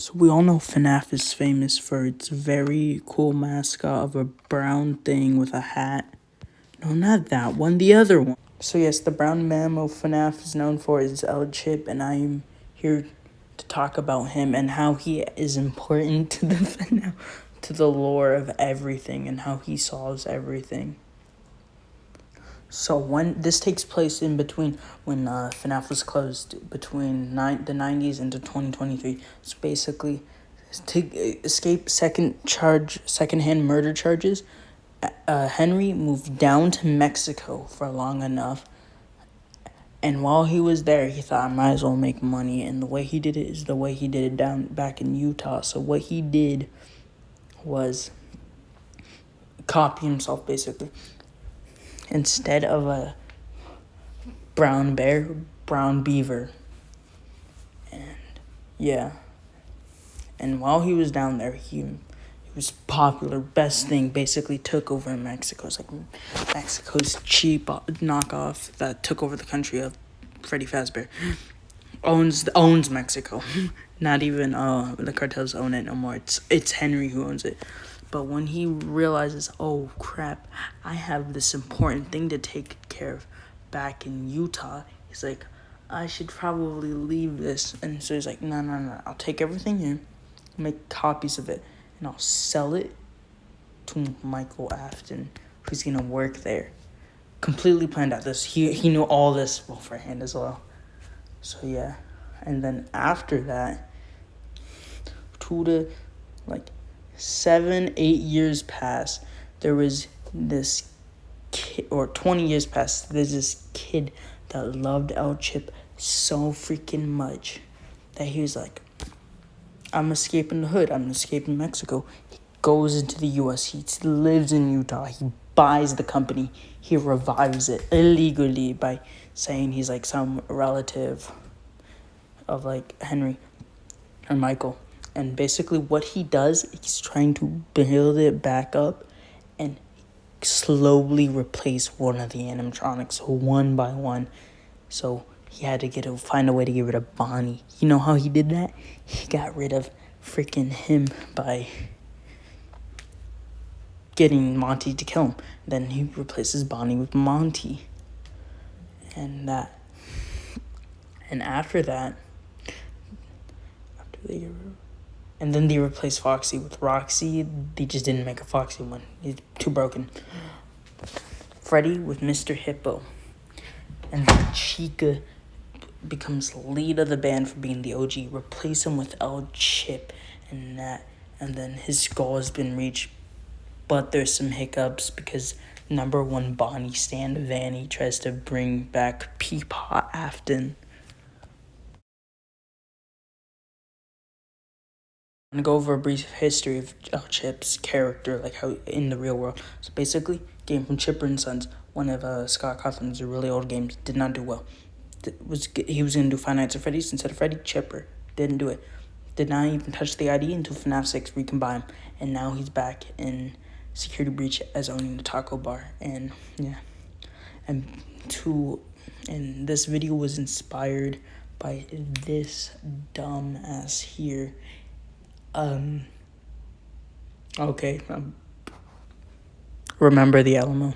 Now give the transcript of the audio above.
So we all know FNAF is famous for its very cool mascot of a brown thing with a hat. No, not that one, the other one. So yes, the brown mammal FNAF is known for is El Chip, and I am here to talk about him and how he is important to the FNAF, to the lore of everything, and how he solves everything. So when this takes place in between when FNAF was closed between the 90s into 2023. So basically, to escape secondhand murder charges, Henry moved down to Mexico for long enough. And while he was there, he thought, I might as well make money. And the way he did it is the way he did it back in Utah. So what he did was copy himself, basically. Instead of a brown bear, brown beaver. And yeah. And while he was down there, he was popular. Best thing, basically took over Mexico. It's like Mexico's cheap knockoff that took over the country of Freddy Fazbear. Owns Mexico. Not even the cartels own it no more. It's Henry who owns it. But when he realizes, oh crap, I have this important thing to take care of back in Utah, he's like, I should probably leave this. And so he's like, no, I'll take everything here, make copies of it, and I'll sell it to Michael Afton, who's gonna work there. Completely planned out this. He knew all this beforehand as well. So yeah, and then after that, 7-8 years passed. There was this kid, or 20 years passed. There's this kid that loved El Chip so freaking much that he was like, I'm escaping the hood. I'm escaping Mexico. He goes into the U.S. He lives in Utah. He buys the company. He revives it illegally by saying he's like some relative of like Henry or Michael. And basically what he does, he's trying to build it back up and slowly replace one of the animatronics one by one. So he had to find a way to get rid of Bonnie. You know how he did that? He got rid of freaking him by getting Monty to kill him. Then he replaces Bonnie with Monty. And after that, and then they replaced Foxy with Roxy. They just didn't make a Foxy one. It's too broken. Freddy with Mr. Hippo. And then Chica becomes lead of the band for being the OG. Replace him with El Chip and that. And then his goal has been reached. But there's some hiccups because number one Bonnie Stan Vanny tries to bring back Peapod Afton. I'm going to go over a brief history of El Chip's character, like how in the real world. So basically, game from Chipper and Sons, one of Scott Cawthon's really old games, did not do well. He was going to do Five Nights at Freddy's instead of Freddy. Chipper didn't do it. Did not even touch the ID until FNAF 6 recombined. And now he's back in Security Breach as owning the taco bar. And yeah. And this video was inspired by this dumb ass here. Okay. Remember the Alamo.